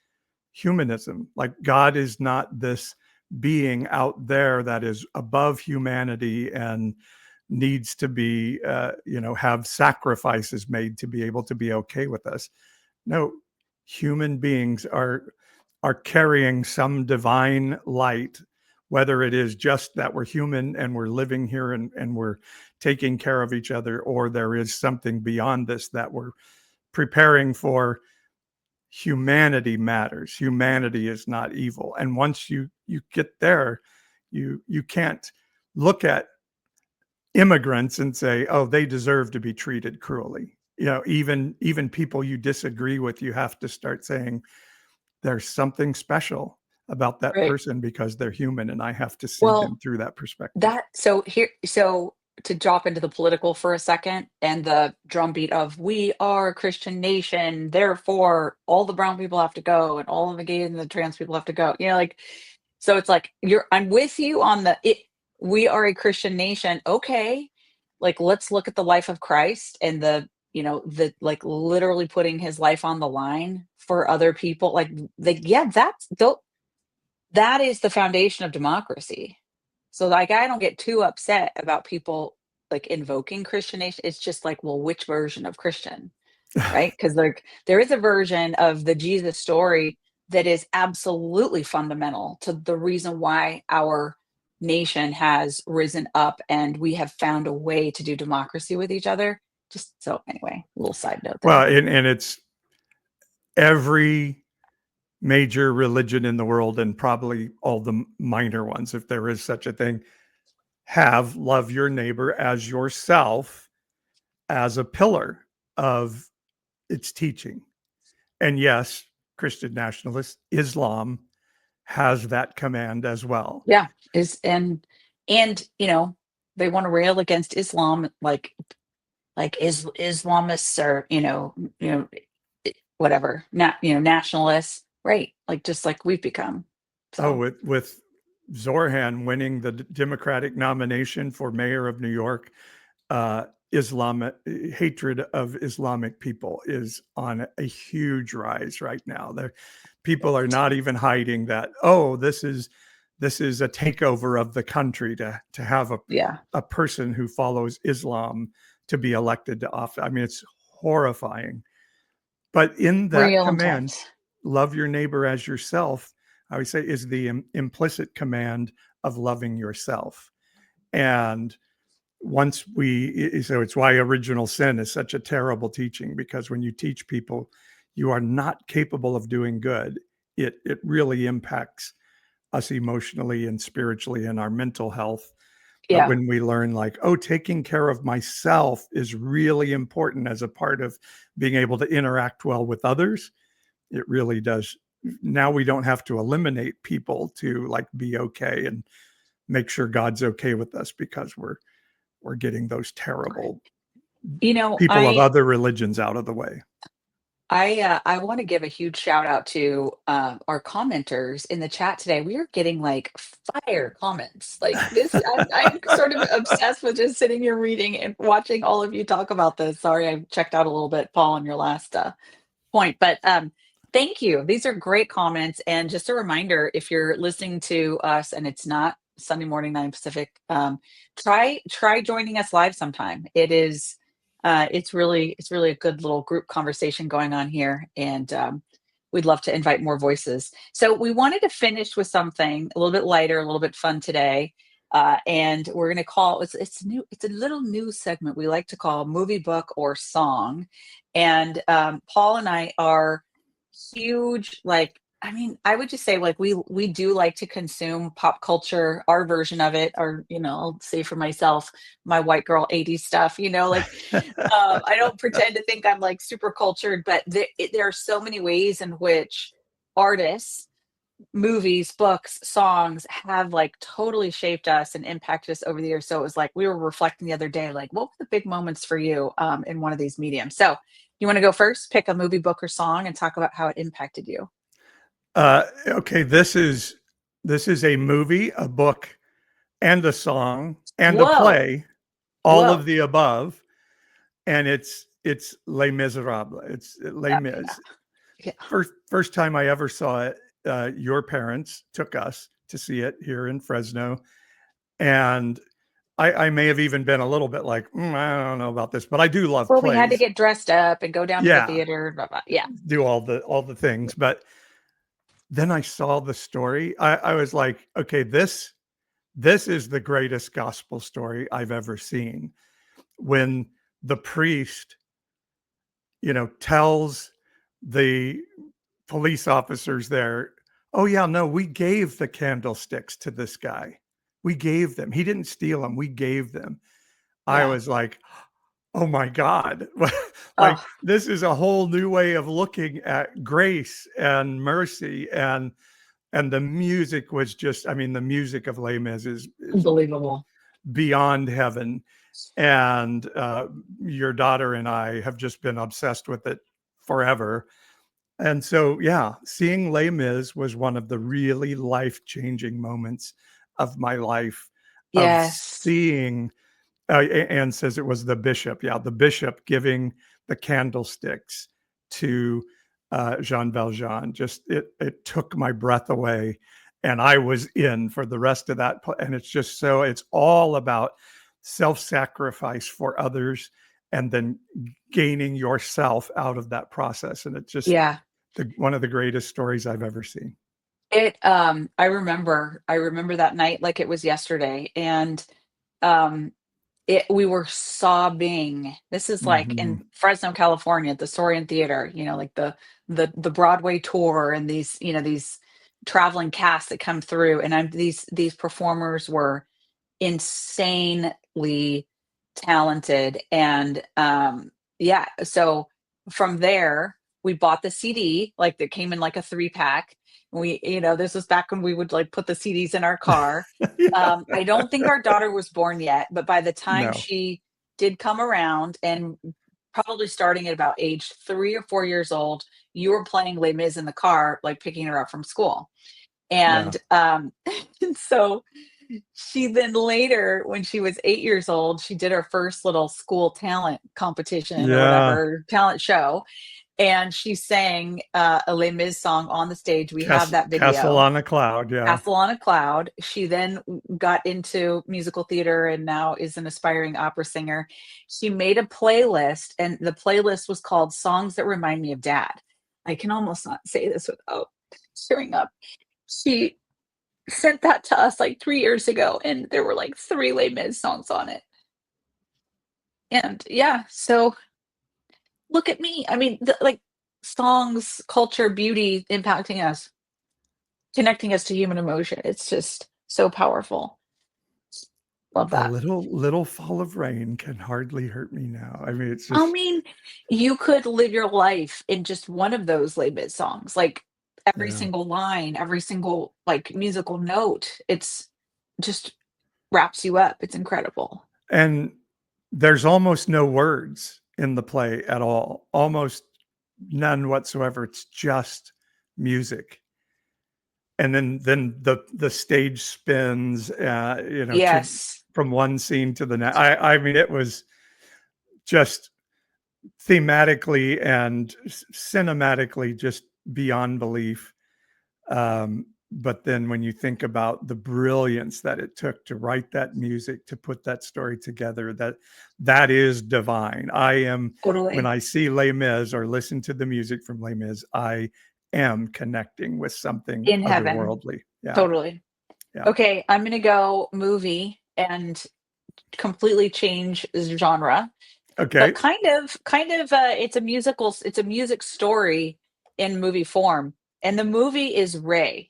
humanism. Like, God is not this being out there that is above humanity and needs to be, have sacrifices made to be able to be okay with us. No, human beings are carrying some divine light, whether it is just that we're human and we're living here and we're taking care of each other, or there is something beyond this that we're preparing for humanity matters. Humanity is not evil. And once you get there, you can't look at immigrants and say, oh, they deserve to be treated cruelly. Even people you disagree with, you have to start saying there's something special about that Right. person because they're human, and I have to see Well, them through that perspective. so to drop into the political for a second and the drumbeat of we are a Christian nation, therefore all the brown people have to go and all of the gay and the trans people have to go. Like, so it's like I'm with you on we are a Christian nation. Okay. Like, let's look at the life of Christ and the like literally putting his life on the line for other people. Yeah, that is the foundation of democracy. So like, I don't get too upset about people like invoking Christian nation. It's just like, well, which version of Christian, right? Because like there is a version of the Jesus story that is absolutely fundamental to the reason why our nation has risen up and we have found a way to do democracy with each other. Just so anyway, a little side note there. Well, and it's every major religion in the world, and probably all the minor ones, if there is such a thing, have love your neighbor as yourself as a pillar of its teaching. And yes, Christian nationalist Islam has that command as well. Yeah, and they want to rail against Islam like Islamists or whatever, nationalists, right? Like just like we've become. So. Oh, with Zorhan winning the Democratic nomination for mayor of New York, Islamic hatred of Islamic people is on a huge rise right now. People are not even hiding that, oh, this is a takeover of the country to have a person who follows Islam to be elected to office. I mean, it's horrifying. But in that Real command, intense. Love your neighbor as yourself, I would say, is the implicit command of loving yourself. And so it's why original sin is such a terrible teaching, because when you teach people you are not capable of doing good, it really impacts us emotionally and spiritually and our mental health. Yeah. But when we learn like, oh, taking care of myself is really important as a part of being able to interact well with others, it really does. Now we don't have to eliminate people to like be okay and make sure God's okay with us because we're getting those terrible people of other religions out of the way. I want to give a huge shout out to our commenters in the chat today. We are getting like fire comments like this. I'm sort of obsessed with just sitting here reading and watching all of you talk about this. Sorry, I checked out a little bit, Paul, on your last point, but thank you. These are great comments. And just a reminder, if you're listening to us and it's not Sunday morning, 9 Pacific, try joining us live sometime. It's really a good little group conversation going on here, and we'd love to invite more voices. So we wanted to finish with something a little bit lighter, a little bit fun today, and we're going to call it's a little new segment we like to call movie, book, or song. And Paul and I are huge, I would just say we do like to consume pop culture, our version of it, or, I'll say for myself, my white girl 80s stuff, I don't pretend to think I'm like super cultured, but there are so many ways in which artists, movies, books, songs have like totally shaped us and impacted us over the years. So it was like, we were reflecting the other day, like, what were the big moments for you in one of these mediums? So you want to go first, pick a movie, book, or song and talk about how it impacted you? Okay, this is a movie, a book, and a song, and a play, all of the above, and it's Les Miserables. It's Les Mis. Yeah. First time I ever saw it, your parents took us to see it here in Fresno, and I may have even been a little bit like, I don't know about this, but I do love plays. We had to get dressed up and go down to the theater, blah, blah, do all the things, but then I saw the story. I was like, okay, this is the greatest gospel story I've ever seen. When the priest, tells the police officers there. Oh yeah, no, we gave the candlesticks to this guy. We gave them. He didn't steal them. We gave them. I Yeah. was like, oh my God. Like Oh, this is a whole new way of looking at grace and mercy, and the music was just, I mean, the music of Les Mis is unbelievable. beyond heaven. And your daughter and I have just been obsessed with it forever. And so, yeah, seeing Les Mis was one of the really life-changing moments of my life, of Yes. seeing, Anne says it was the bishop. Yeah, the bishop giving the candlesticks to Jean Valjean. Just it took my breath away, and I was in for the rest of that. And it's just so, it's all about self-sacrifice for others, and then gaining yourself out of that process. And it's just Yeah. one of the greatest stories I've ever seen. I remember that night like it was yesterday. And um we were sobbing. This is like Mhm. in Fresno, California, at the Sorian Theater, like the Broadway tour, and these traveling casts that come through, and these performers were insanely talented. And yeah, so from there we bought the CD, like that came in like a 3-pack. This was back when we would like put the CDs in our car. Yeah. I don't think our daughter was born yet, but by the time No. she did come around, and probably starting at about age 3 or 4 years old, you were playing Les Mis in the car, like picking her up from school. Yeah. And and so she then later, when she was 8 years old, she did her first little school talent competition or Yeah. whatever, talent show. And she sang a Les Mis song on the stage. We have that Castle video. on a Cloud. Yeah. Castle on a Cloud. She then got into musical theater and now is an aspiring opera singer. She made a playlist, and the playlist was called Songs That Remind Me of Dad. I can almost not say this without tearing up. She sent that to us like 3 years ago, and there were like 3 Les Mis songs on it. And yeah, so look at me. I mean, like songs, culture, beauty impacting us, connecting us to human emotion. It's just so powerful. Love A that. little fall of rain can hardly hurt me now. I mean, it's I just, mean, you could live your life in just one of those Les Mis songs, like every yeah. single line, every single like musical note. It's just wraps you up. It's incredible. And there's almost no words in the play at all, almost none whatsoever. It's just music. And then the stage spins, Yes. from one scene to the next. I mean, it was just thematically and cinematically just beyond belief. But then when you think about the brilliance that it took to write that music, to put that story together, that is divine. When Totally. I see Les Mis or listen to the music from Les Mis, I am connecting with something In heaven. otherworldly. Yeah. Totally. Yeah. Okay, I'm gonna go movie and completely change genre, but Okay. it's a it's a music story in movie form. And the movie is Ray,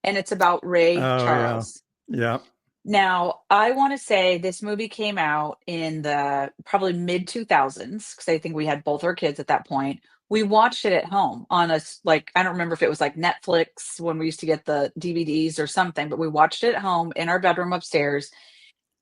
and it's about Ray Oh yeah. Charles. Yeah. Now, I want to say this movie came out in the probably mid 2000s, because I think we had both our kids at that point. We watched it at home on like, I don't remember if it was like Netflix when we used to get the DVDs or something, but we watched it at home in our bedroom upstairs.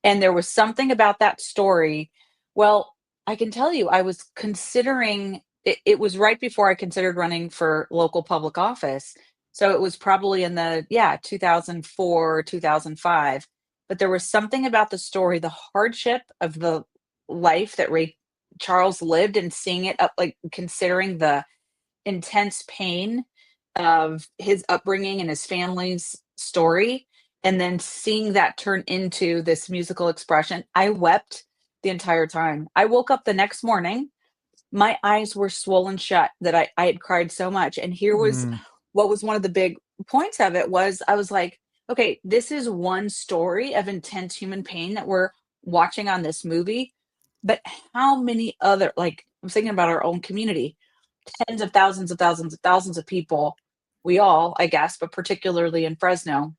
And there was something about that story. Well, I can tell you, I was considering it was right before I considered running for local public office. So it was probably in the, yeah, 2004, 2005. But there was something about the story, the hardship of the life that Ray Charles lived, and seeing it up, like considering the intense pain of his upbringing and his family's story, and then seeing that turn into this musical expression. I wept the entire time. I woke up the next morning, my eyes were swollen shut that I had cried so much. And here was Mm. what was one of the big points of it was I was like, okay, this is one story of intense human pain that we're watching on this movie, but how many other, like, I'm thinking about our own community. tens of thousands of people, we all, I guess, but particularly in Fresno,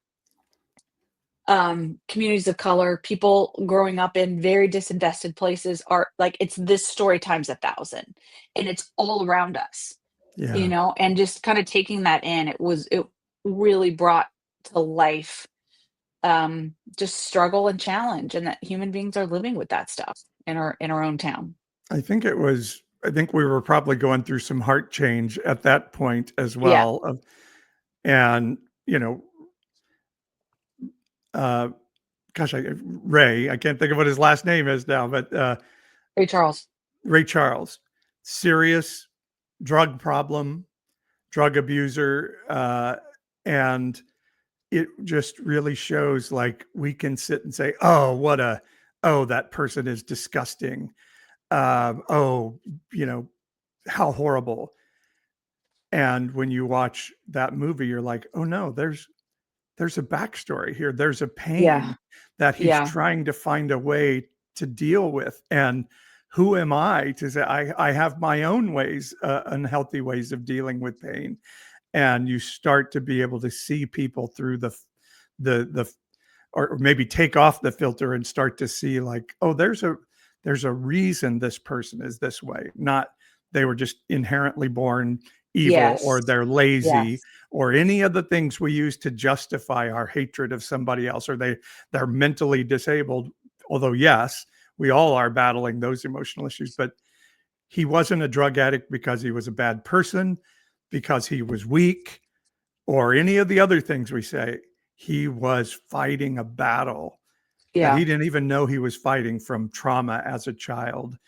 communities of color, people growing up in very disinvested places are like, it's this story times 1,000, and it's all around us, Yeah. and just kind of taking that in, it really brought to life just struggle and challenge, and that human beings are living with that stuff in our own town. I think we were probably going through some heart change at that point as Yeah. well. And, you know, uh, gosh, Ray, I can't think of what his last name is now, but Hey, Charles. Ray Charles, serious drug problem, drug abuser. And it just really shows like we can sit and say, oh, that person is disgusting. Oh, you know, how horrible. And when you watch that movie, you're like, oh no, there's a backstory here. There's a Yeah. pain that he's Yeah. trying to find a way to deal with. And who am I to say I have my own ways, unhealthy ways of dealing with pain? And you start to be able to see people through the or maybe take off the filter and start to see like, oh, there's a reason this person is this way. Not they were just inherently born evil, or Yes. they're lazy, Yes. or any of the things we use to justify our hatred of somebody else, or they're mentally disabled. Although yes, we all are battling those emotional issues, but he wasn't a drug addict because he was a bad person, because he was weak, or any of the other things we say. He was fighting a battle that Yeah. he didn't even know he was fighting from trauma as a child.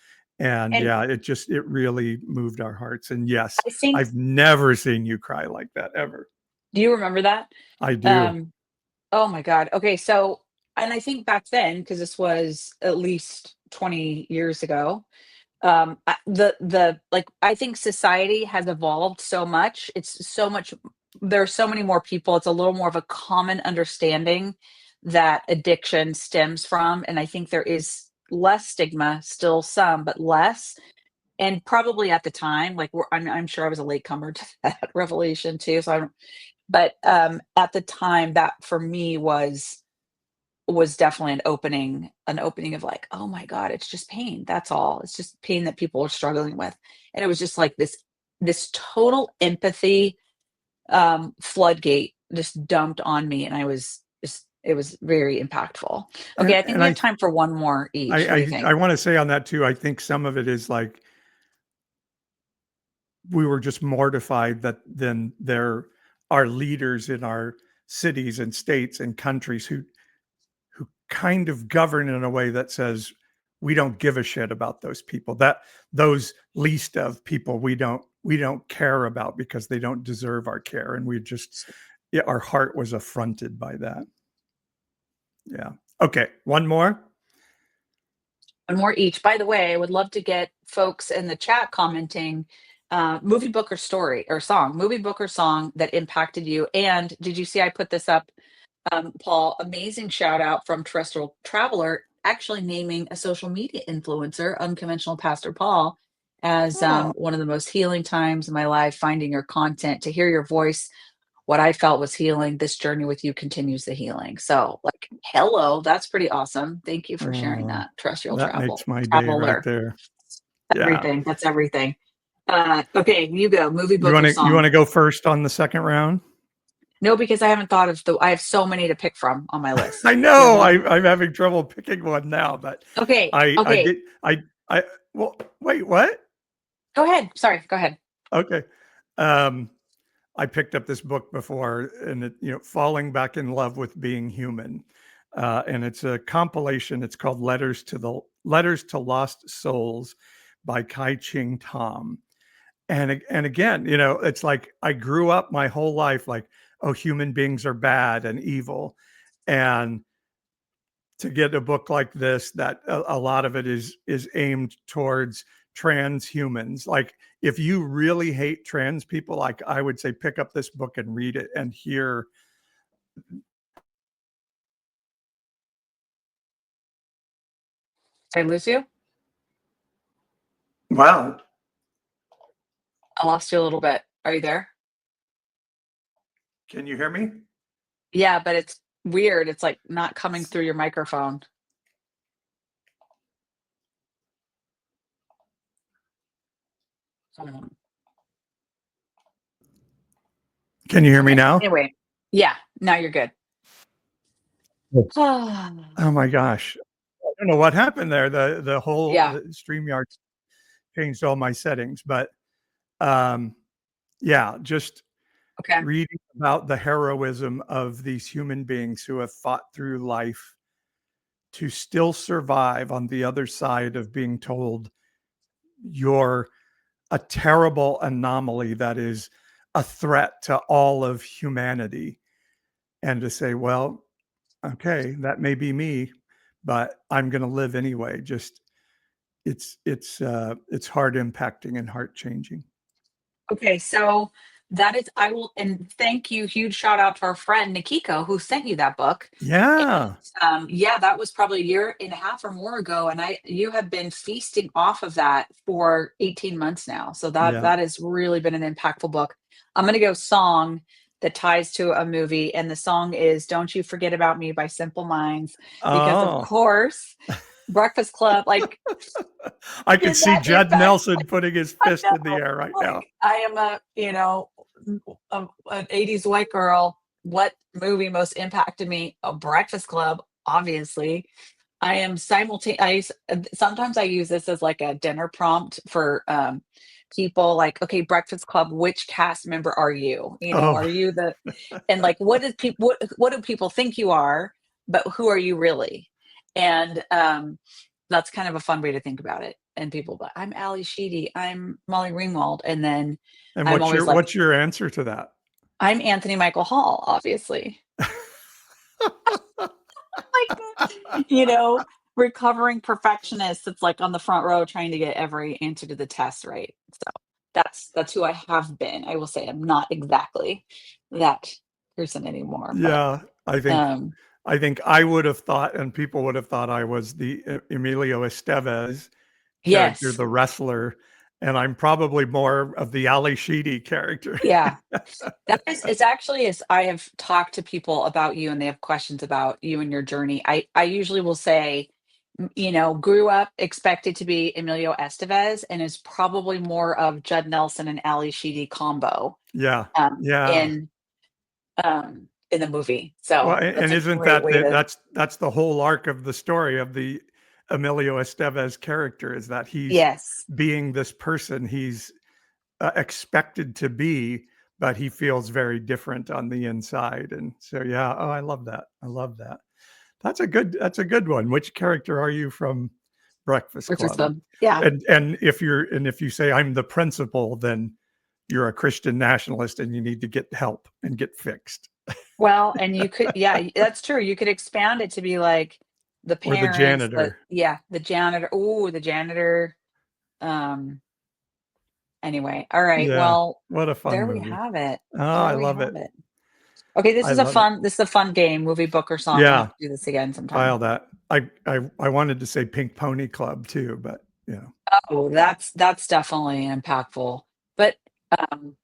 And And yeah, it really moved our hearts. And yes, I think, I've never seen you cry like that ever. do you remember that? I do. Um, oh my God. Okay. So, and I think back then, because this was at least 20 years ago, like, I think society has evolved so much. It's so much, there are so many more people. It's a little more of a common understanding that addiction stems from. And I think there is less stigma, still some, but less. And probably at the time, like, I'm sure I was a latecomer to that revelation too. So I don't, but at the time, that for me was definitely an opening of like, oh my God, it's just pain. That's all. It's just pain that people are struggling with. And it was just like this total empathy floodgate just dumped on me. And I was just, it was very impactful. Okay, I think And we have time for one more each. What do you I think? want to say on that too, I think some of it is like we were just mortified that then there are leaders in our cities and states and countries who kind of govern in a way that says we don't give a shit about those people, that those least of people we don't care about because they don't deserve our care. And we just, yeah, our heart was affronted by that. Yeah. Okay, one more. One more each. By the way, I would love to get folks in the chat commenting movie, book, or story or song, movie, book, or song that impacted you. And did you see I put this up, Paul? Amazing shout out from Terrestrial Traveler, actually naming a social media influencer, Unconventional Pastor Paul, as Oh, one of the most healing times in my life, finding your content, to hear your voice. What I felt was healing. This journey with you continues the healing. So, like, hello, that's pretty awesome. Thank you for sharing oh, that. Terrestrial that makes my day right traveler, there. Yeah. everything. That's everything. Okay, you go. Movie, book, or You want song? to go first on the second round? No, because I haven't thought of I have so many to pick from on my list. I Do you have know one? I'm having trouble picking one now, but Okay, I okay. did I well wait, what? Go ahead. Sorry, go ahead. Okay. Um I picked up this book before, and it, you know, Falling Back in Love with Being Human. And it's a compilation. It's called Letters to Lost Souls by Kai Ching Tom. And again, you know, it's like I grew up my whole life like, oh, human beings are bad and evil. And to get a book like this, that a lot of it is aimed towards trans humans. Like if you really hate trans people, like I would say pick up this book and read it and hear. Did I lose you? Wow. I lost you a little bit. Are you there? Can you hear me? Yeah, but it's weird. It's like not coming through your microphone. Um, Can you hear me okay. now? Anyway, yeah, now you're good. Oh my gosh. I don't know what happened there. The whole Yeah. StreamYard changed all my settings, but yeah, just Okay. reading about the heroism of these human beings who have fought through life to still survive on the other side of being told you're a terrible anomaly that is a threat to all of humanity, and to say, well, okay, that may be me, but I'm going to live anyway. Just it's heart impacting and heart changing. Okay, so that is I will and thank you, huge shout out to our friend Nikiko who sent you that book. Yeah, Yeah, that was probably a year and a half or more ago, and you have been feasting off of that for 18 months now. So that yeah. that has really been an impactful book. I'm gonna go song that ties to a movie, and the song is "Don't You Forget About Me" by Simple Minds, because of Oh, course, Breakfast Club, like, I could did see that Judd impact? Nelson putting his I fist in the know. air right now. Like, I am an 80s white girl. What movie most impacted me? A Breakfast Club, obviously. I am simultaneous. Sometimes I use this as like a dinner prompt for people like, okay, Breakfast Club, which cast member are you? Oh, Are you and like, what do people think you are, but who are you really? And that's kind of a fun way to think about it. And people, but I'm Ali Sheedy, I'm Molly Ringwald, and then and I'm always like, what's your answer to that? I'm Anthony Michael Hall, obviously. Like, recovering perfectionist that's like on the front row trying to get every answer to the test right. So that's who I have been. I will say I'm not exactly that person anymore, but Yeah, um I think I would have thought, and people would have thought I was the Emilio Estevez character, yes. the wrestler, and I'm probably more of the Ali Sheedy character. Yeah. That is it's actually as I have talked to people about you and they have questions about you and your journey. I usually will say, grew up expected to be Emilio Estevez and is probably more of Judd Nelson and Ali Sheedy combo Yeah, um, yeah. in in the movie. Well, So and that's a isn't great that way to that's the whole arc of the story of the Emilio Estevez character, is that he's yes. being this person he's expected to be, but he feels very different on the inside. And so, yeah, oh, I love that. I love that. That's a good one. Which character are you from Breakfast Which is Club? the yeah. And if you say I'm the principal, then you're a Christian nationalist and you need to get help and get fixed. Well, and you could yeah, that's true. You could expand it to be like the Or the parents, janitor. the janitor. Ooh, the janitor. Um Anyway, all right. Yeah. Well, What a fun there we movie. have it. Oh, I There we love have it. it. Okay, I love it. this is a fun game, movie, book, or song. We'll have Yeah. to do this again sometime. File that. I wanted to say Pink Pony Club too, but Oh, that's definitely impactful. But um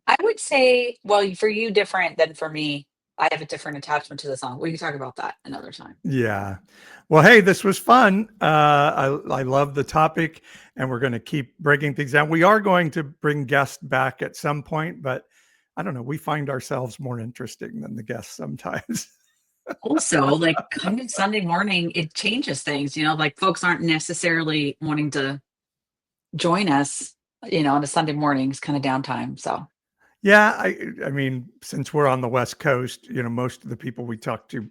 I would say, well, for you different than for me. I have a different attachment to the song. We can talk about that another time. yeah. Well, hey, this was fun. I love the topic, and we're going to keep breaking things down. We are going to bring guests back at some point, but I don't know. We find ourselves more interesting than the guests sometimes. Also, like kind of Sunday morning, it changes things, like folks aren't necessarily wanting to join us, on a Sunday morning. It's kind of downtime. So Yeah, I mean, since we're on the West Coast, most of the people we talk to,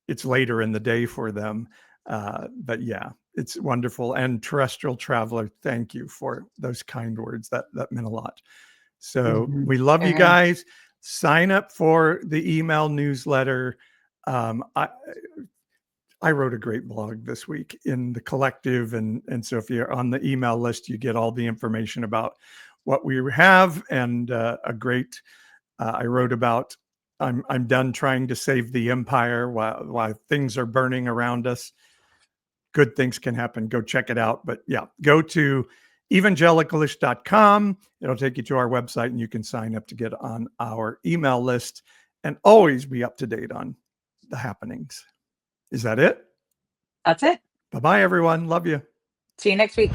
it's later in the day for them. But yeah, it's wonderful. And terrestrial traveler, thank you for those kind words. That meant a lot. So mhm. we love you Okay. guys. Sign up for the email newsletter. Um, I I wrote a great blog this week in the collective, and so if you're on the email list, you get all the information about what we have, and a great. I wrote about I'm done trying to save the empire while things are burning around us. Good things can happen. Go check it out. But yeah, go to Evangelicalish.com. It'll take you to our website and you can sign up to get on our email list and always be up to date on the happenings. Is that it? That's it. Bye-bye, everyone. Love you. See you next week.